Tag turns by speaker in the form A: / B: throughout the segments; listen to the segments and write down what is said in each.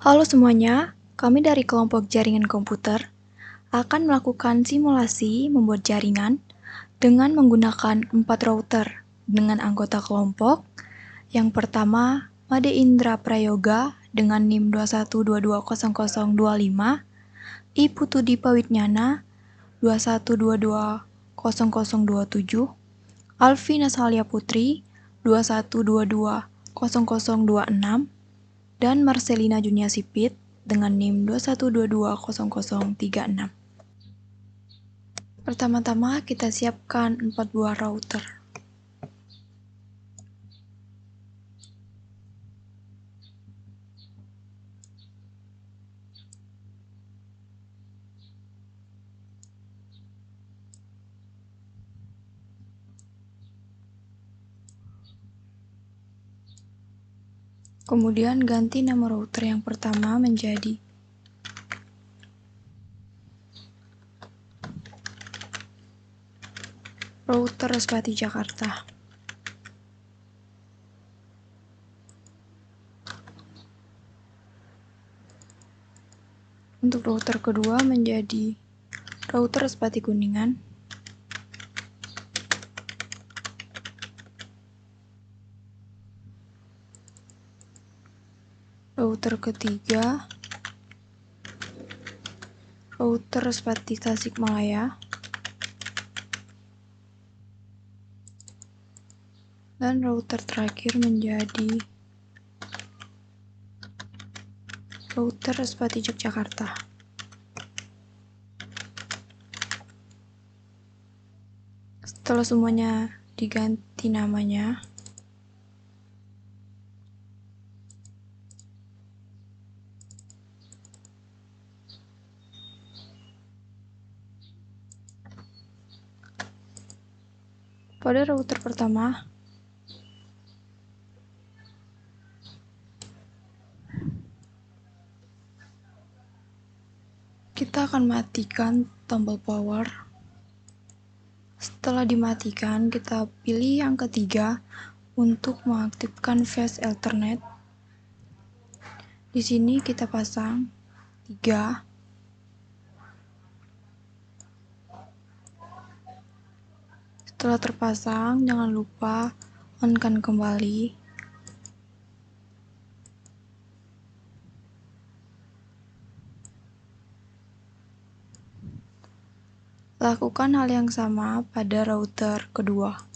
A: Halo semuanya, kami dari kelompok jaringan komputer akan melakukan simulasi membuat jaringan dengan menggunakan 4 router dengan anggota kelompok. Yang pertama, Made Indra Prayoga dengan NIM 212200025, Iputu Dipa Witnyana 212200027, Alfi Nasalia Putri 212200026, dan Marcelina Junia Sipit dengan NIM 212200036. Pertama-tama kita siapkan 4 buah router. Kemudian ganti nama router yang pertama menjadi router Respati Jakarta. Untuk router kedua menjadi router Respati Kuningan. Router ketiga router Respati Tasikmalaya. Dan router terakhir menjadi router Respati Yogyakarta. Setelah semuanya diganti namanya, pada router pertama, kita akan matikan tombol power. Setelah dimatikan, kita pilih yang ketiga untuk mengaktifkan flash Ethernet. Di sini kita pasang 3. Setelah terpasang, jangan lupa on-kan kembali. Lakukan hal yang sama pada router kedua.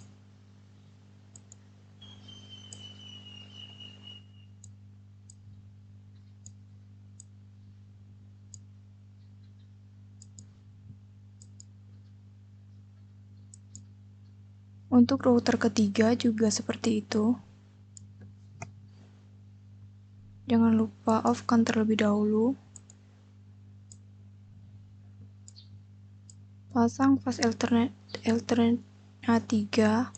A: Untuk router ketiga juga seperti itu. Jangan lupa off-kan terlebih dahulu. Pasang flash Ethernet 3,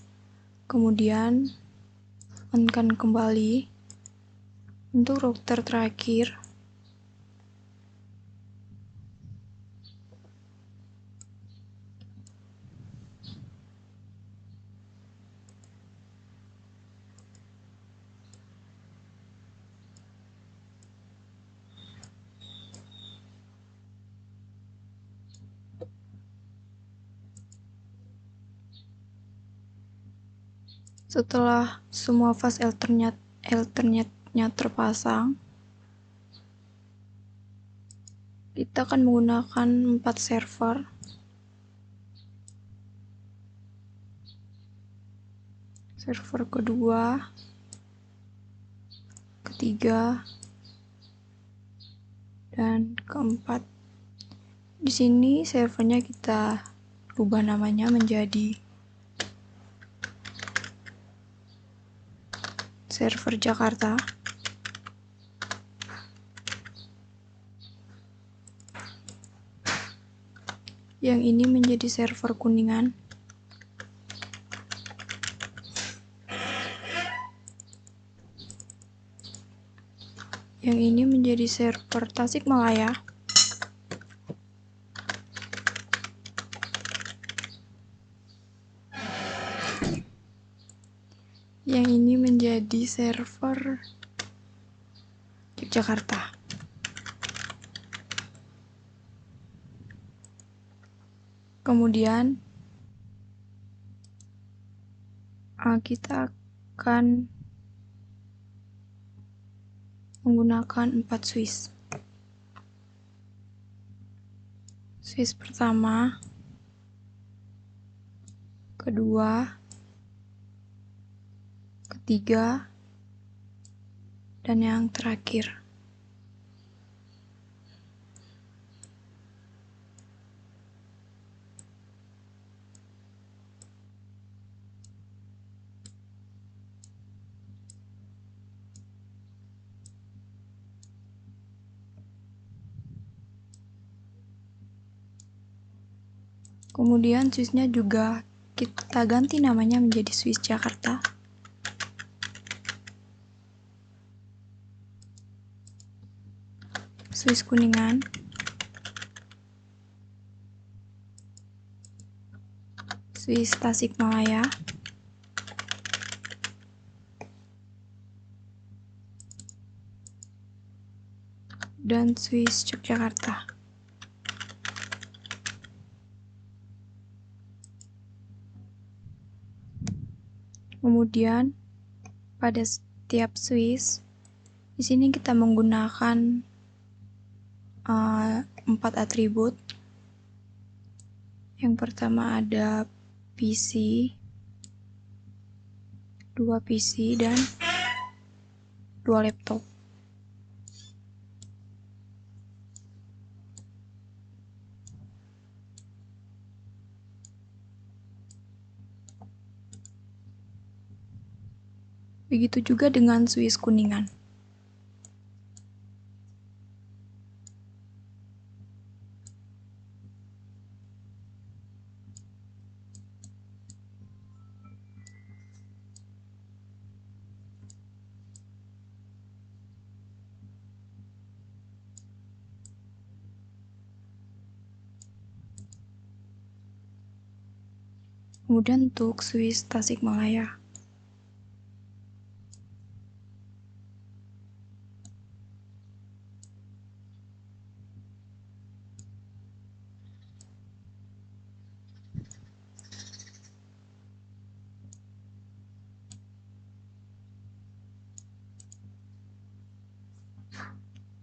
A: kemudian on-kan kembali. Untuk router terakhir, setelah semua flash Ethernetnya terpasang, kita akan menggunakan 4 server. Server kedua, ketiga, dan keempat. Di sini servernya kita rubah namanya menjadi server Jakarta. Yang ini menjadi server Kuningan. Yang ini menjadi server Tasikmalaya. Yang ini menjadi server Yogyakarta. Kemudian kita akan menggunakan 4 switch. Switch pertama, kedua, ketiga, dan yang terakhir. Kemudian switch-nya juga kita ganti namanya menjadi switch Jakarta. Switch Kuningan. Switch Tasikmalaya. Dan switch Yogyakarta. Kemudian pada setiap switch di sini kita menggunakan 4 atribut. Yang pertama ada PC, 2 PC, dan 2 laptop. Begitu juga dengan switch Kuningan. Kemudian untuk switch Tasikmalaya.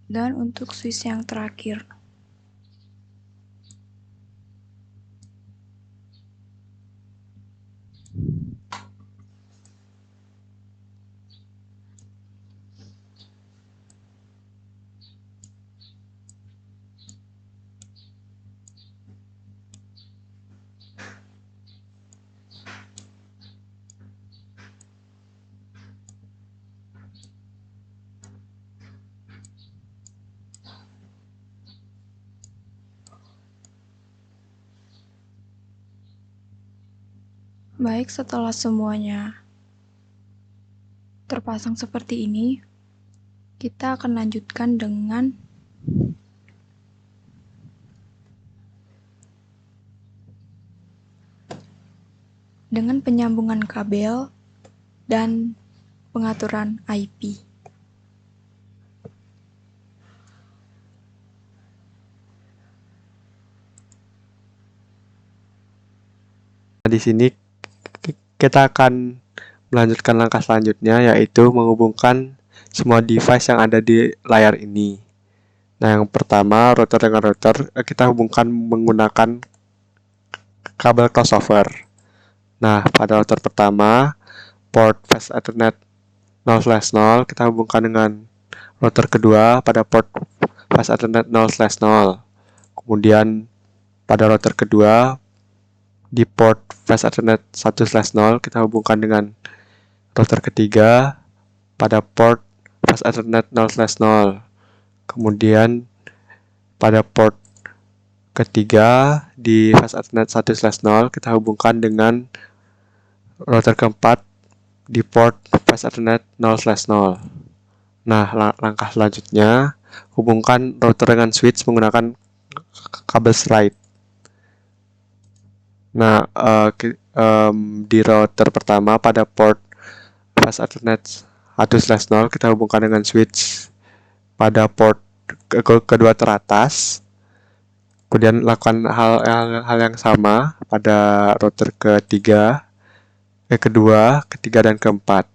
A: Dan untuk switch yang terakhir. Baik, setelah semuanya terpasang seperti ini, kita akan lanjutkan dengan penyambungan kabel dan pengaturan IP.
B: Di sini kita akan melanjutkan langkah selanjutnya, yaitu menghubungkan semua device yang ada di layar ini. Nah, yang pertama, router dengan router kita hubungkan menggunakan kabel crossover. Nah, pada router pertama, port Fast Ethernet 0/0 kita hubungkan dengan router kedua pada port Fast Ethernet 0/0. Kemudian pada router kedua di port Fast Ethernet 1/0 kita hubungkan dengan router ketiga pada port Fast Ethernet 0/0. Kemudian pada port ketiga di Fast Ethernet 1/0 kita hubungkan dengan router keempat di port Fast Ethernet 0/0. Nah, langkah selanjutnya hubungkan router dengan switch menggunakan kabel slide. Nah, di router pertama pada port Fast Ethernet 1/0 kita hubungkan dengan switch pada port kedua teratas. Kemudian lakukan hal yang sama pada router kedua, ketiga, dan keempat.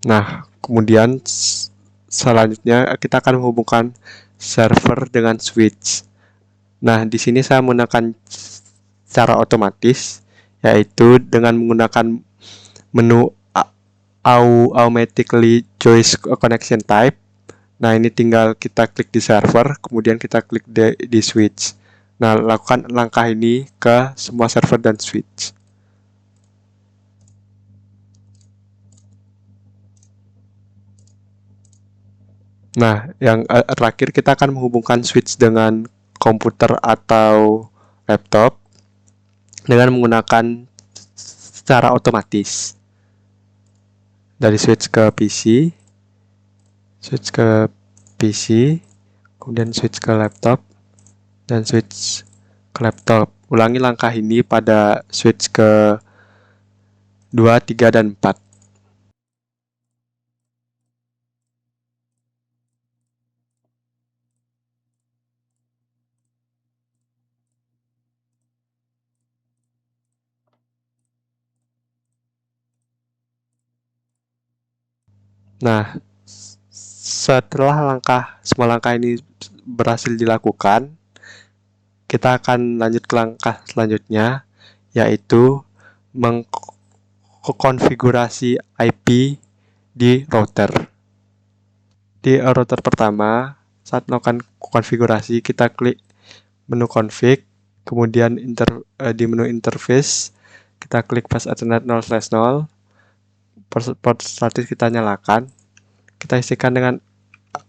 B: Nah, kemudian selanjutnya kita akan menghubungkan server dengan switch. Nah, di sini saya menggunakan cara otomatis, yaitu dengan menggunakan menu automatically choose connection type. Nah, ini tinggal kita klik di server, kemudian kita klik di switch. Nah, lakukan langkah ini ke semua server dan switch. Nah, yang terakhir kita akan menghubungkan switch dengan komputer atau laptop dengan menggunakan secara otomatis. Dari switch ke PC, kemudian switch ke laptop, dan switch ke laptop. Ulangi langkah ini pada switch ke 2, 3, dan 4. Nah, setelah semua langkah ini berhasil dilakukan, kita akan lanjut ke langkah selanjutnya, yaitu mengkonfigurasi IP di router. Di router pertama, saat melakukan konfigurasi, kita klik menu config, kemudian di menu interface, kita klik fast ethernet 0/0, port status kita nyalakan, kita isikan dengan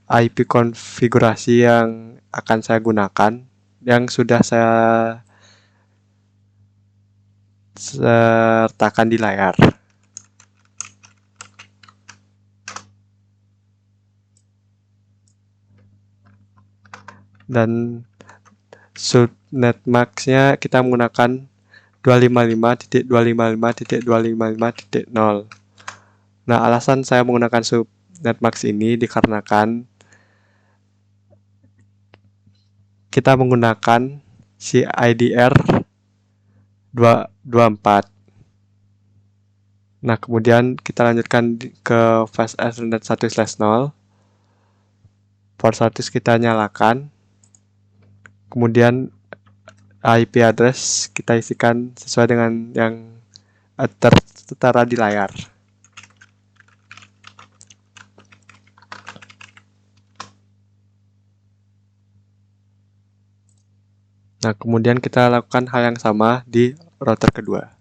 B: IP konfigurasi yang akan saya gunakan, yang sudah saya sertakan di layar. Dan subnetmask-nya kita menggunakan 255.255.255.0. Nah, alasan saya menggunakan subnetmask ini dikarenakan kita menggunakan CIDR 224. Nah, kemudian kita lanjutkan ke fast ethernet 1/0. Port status kita nyalakan. Kemudian IP address kita isikan sesuai dengan yang tertera di layar. Nah, kemudian kita lakukan hal yang sama di router kedua.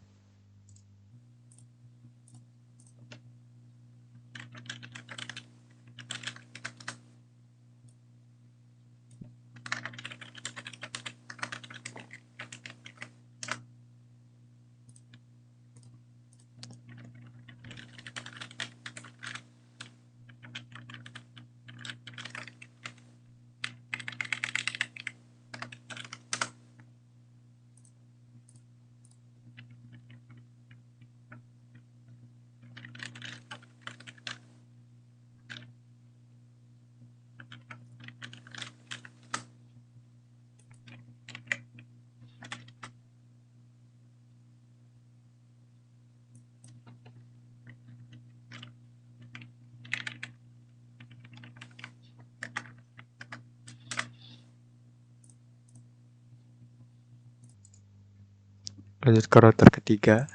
B: Lanjut ke router ketiga.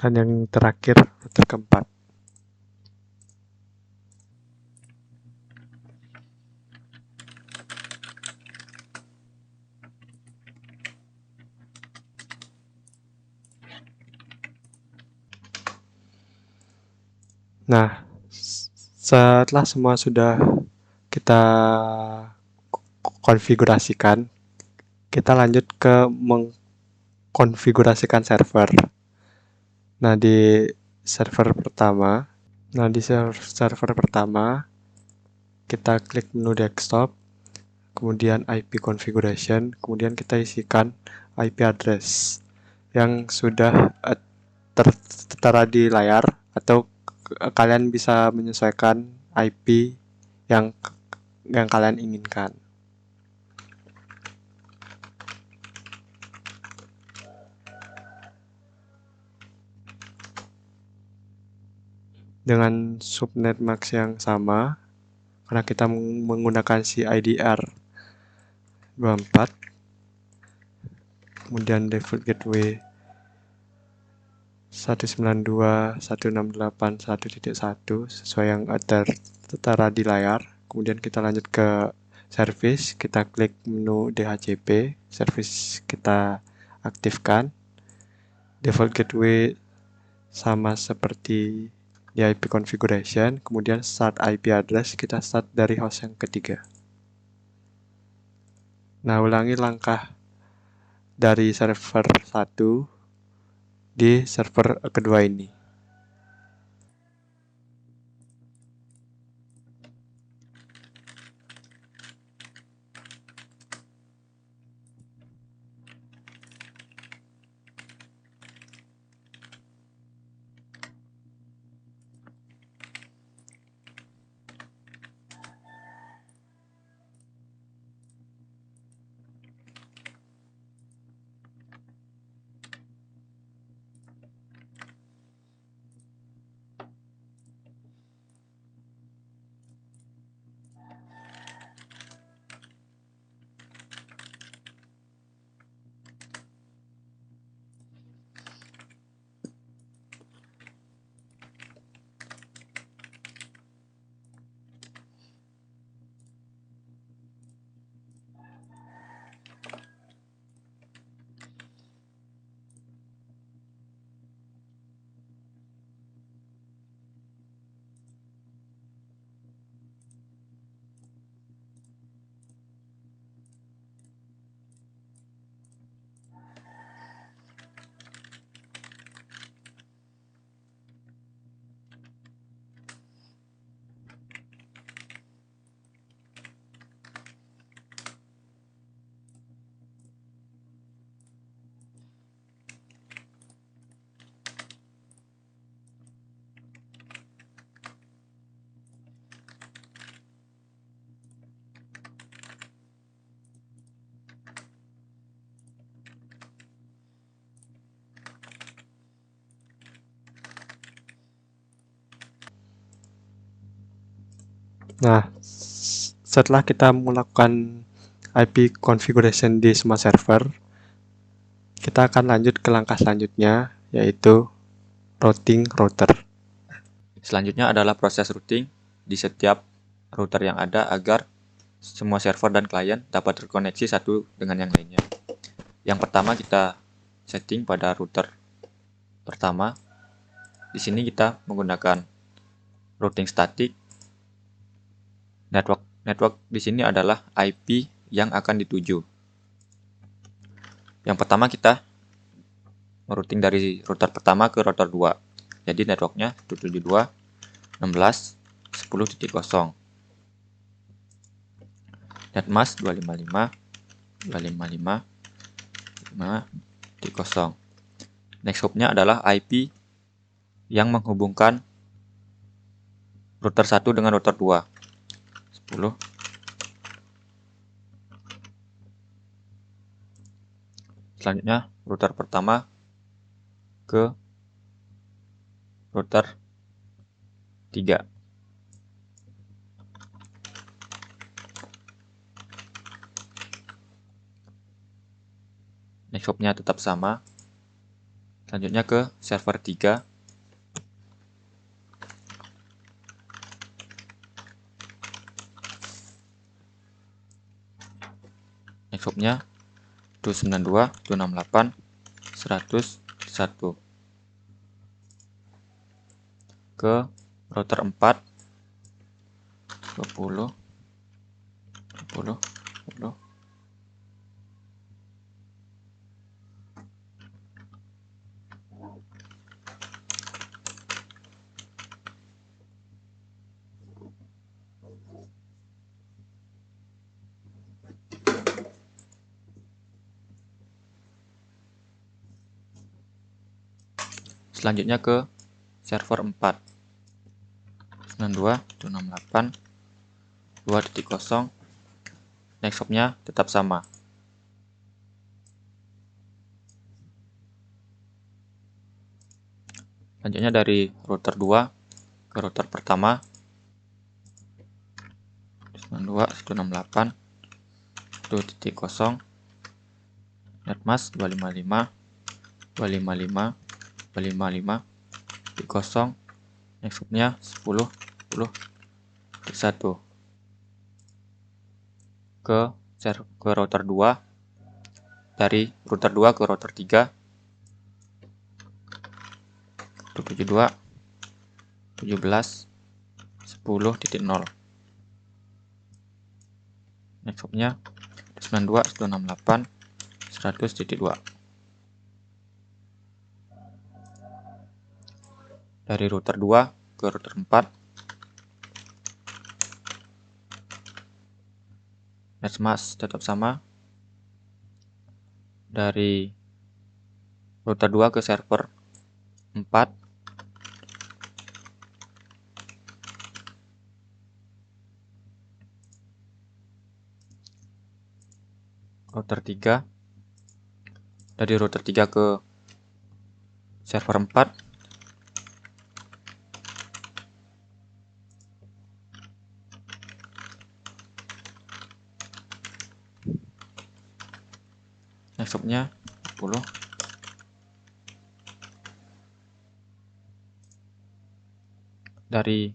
B: Dan yang terakhir, router keempat. Nah, Setelah semua sudah kita konfigurasikan, kita lanjut ke mengkonfigurasikan server. Nah, di server pertama, kita klik menu desktop, kemudian IP configuration, kemudian kita isikan IP address yang sudah tertera di layar, atau kalian bisa menyesuaikan IP yang kalian inginkan. Dengan subnet max yang sama, karena kita menggunakan CIDR 24, kemudian default gateway 192.168.1.1 sesuai yang tertera di layar. Kemudian kita lanjut ke service, kita klik menu DHCP, service kita aktifkan. Default gateway sama seperti di IP configuration, kemudian start IP address, kita start dari host yang ketiga. Nah, ulangi langkah dari server 1 di server kedua ini. Nah, setelah kita melakukan IP configuration di semua server, kita akan lanjut ke langkah selanjutnya, yaitu routing router.
C: Selanjutnya adalah proses routing di setiap router yang ada agar semua server dan klien dapat terkoneksi satu dengan yang lainnya. Yang pertama kita setting pada router pertama. Di sini kita menggunakan routing static. Network di sini adalah IP yang akan dituju. Yang pertama kita merouting dari router pertama ke router 2. Jadi networknya 172.16.10.0. Netmask 255.255.5.0. Next hopnya adalah IP yang menghubungkan router 1 dengan router 2. 10. Selanjutnya router pertama ke router 3. Next hopnya tetap sama. Selanjutnya ke server 3. Next hopnya 292.268.100.1 ke router 4 20, 20, 20. Selanjutnya ke server 4. 92.168 2.0. Next hop-nya tetap sama. Selanjutnya dari router 2 ke router pertama 92.168 2.0 netmask 255 255 255 di 0. Next hop-nya 10 10 di 1 ke router 2, dari router 2 ke router 3 72 17 10.0. Next hop-nya 92.168 100.2. Dari router 2 ke router 4 netmask tetap sama. Dari router 2 ke server 4 router 3, dari router 3 ke server 4 next hop-nya 10. Dari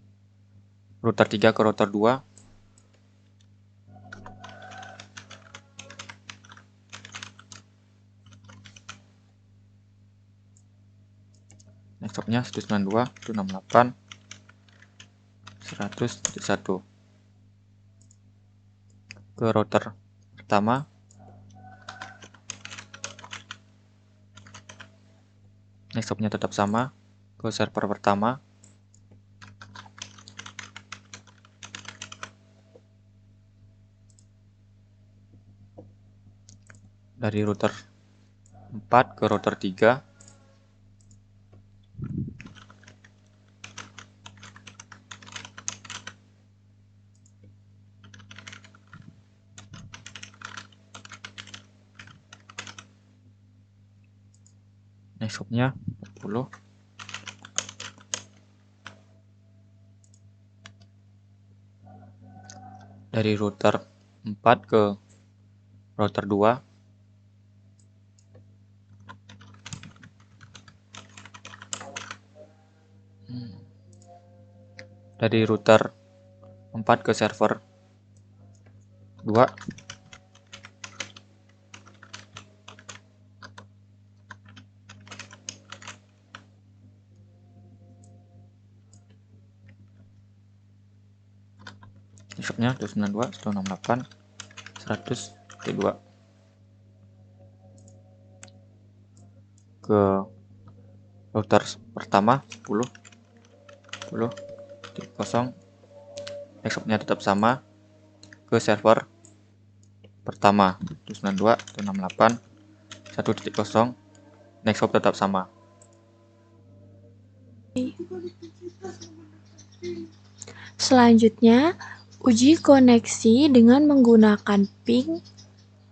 C: router 3 ke router 2 next hop-nya 192.168 100.1 ke router pertama. Next hop-nya tetap sama ke server pertama. Dari router 4 ke router 3 next hop-nya 10. Dari router 4 ke router 2 dari router 4 ke server 2 besoknya 292 168 100.2 ke router pertama 10 10 0. Next hop-nya tetap sama ke server pertama 292 168 1.0. Next hop tetap sama.
A: Selanjutnya, uji koneksi dengan menggunakan ping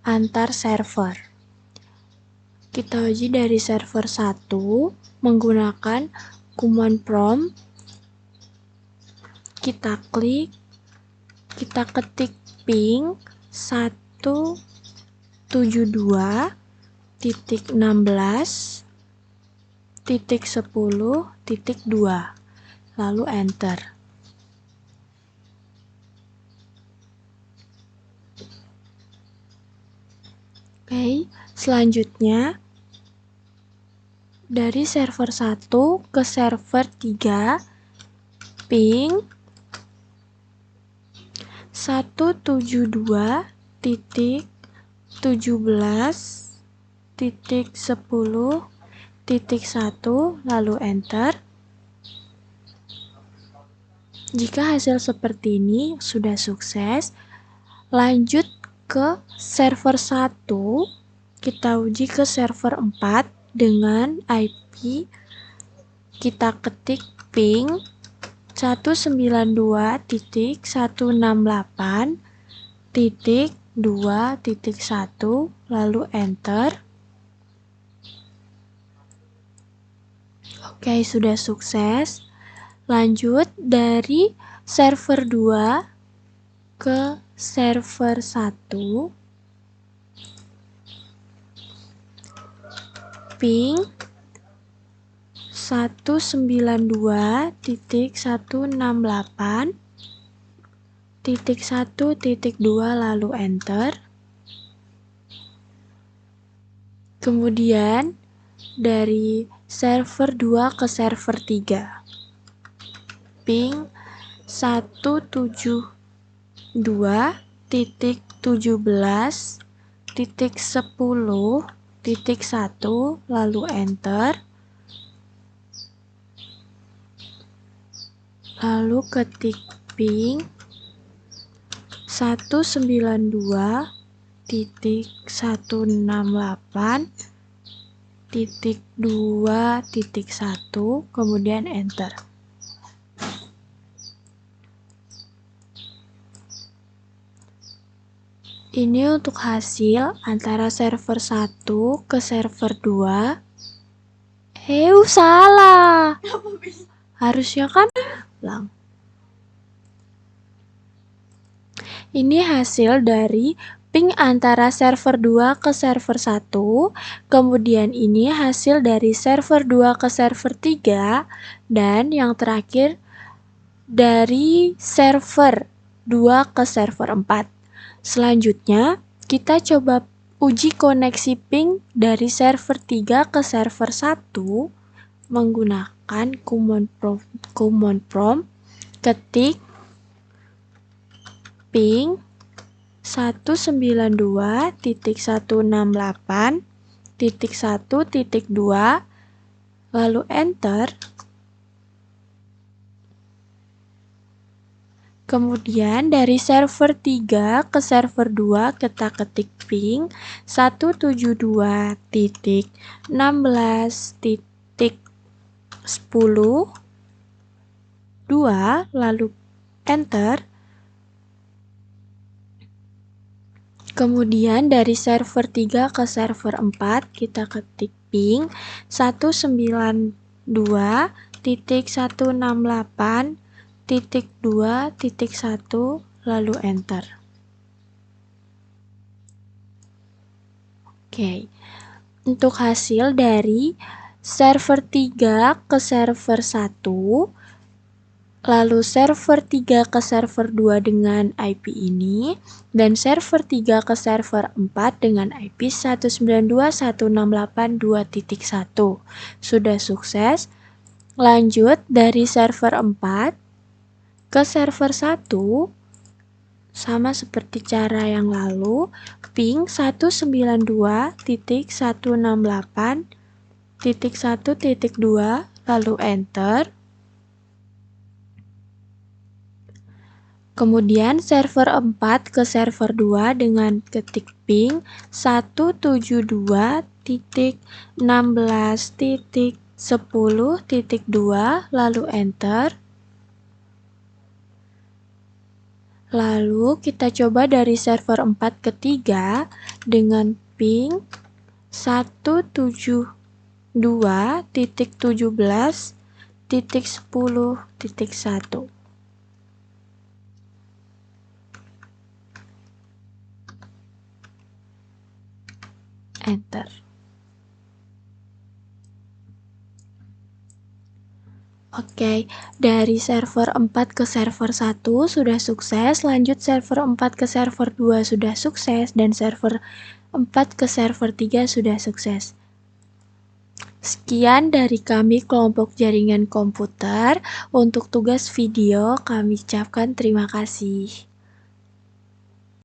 A: antar server. Kita uji dari server 1 menggunakan command prompt. Kita klik, kita ketik ping 172.16.10.2, lalu enter. Oke, selanjutnya dari server 1 ke server 3 ping 172.17.10.1 lalu enter. Jika hasil seperti ini sudah sukses, lanjut ke server 1, kita uji ke server 4 dengan IP kita ketik ping 192.168.2.1 lalu enter. Oke, sudah sukses. Lanjut dari server 2 ke server 1, ping 192.168.1.2 lalu enter. Kemudian dari server 2 ke server 3, ping 172.17.10.1 lalu enter. Lalu ketik ping 192.168.2.1 kemudian enter. Ini untuk hasil antara server 1 ke server 2. Salah. Harusnya kan ulang. Ini hasil dari ping antara server 2 ke server 1. Kemudian ini hasil dari server 2 ke server 3. Dan yang terakhir dari server 2 ke server 4. Selanjutnya, kita coba uji koneksi ping dari server 3 ke server 1 menggunakan command prompt, ketik ping 192.168.1.2 lalu enter. Kemudian dari server 3 ke server 2 kita ketik ping 172.10.2 lalu enter. Kemudian dari server 3 ke server 4 kita ketik ping 192.168.2.1 lalu enter. Oke. Untuk hasil dari server 3 ke server 1 lalu server 3 ke server 2 dengan IP ini, dan server 3 ke server 4 dengan IP 192.168.2.1. Sudah sukses. Lanjut dari server 4 ke server 1, sama seperti cara yang lalu, ping 192.168.1.2 lalu enter. Kemudian server 4 ke server 2 dengan ketik ping 172.16.10.2 lalu enter. Lalu kita coba dari server 4 ke 3 dengan ping 172.17.10.1. Enter. Oke, dari server 4 ke server 1 sudah sukses, lanjut server 4 ke server 2 sudah sukses, dan server 4 ke server 3 sudah sukses. Sekian dari kami kelompok jaringan komputer. Untuk tugas video kami ucapkan terima kasih.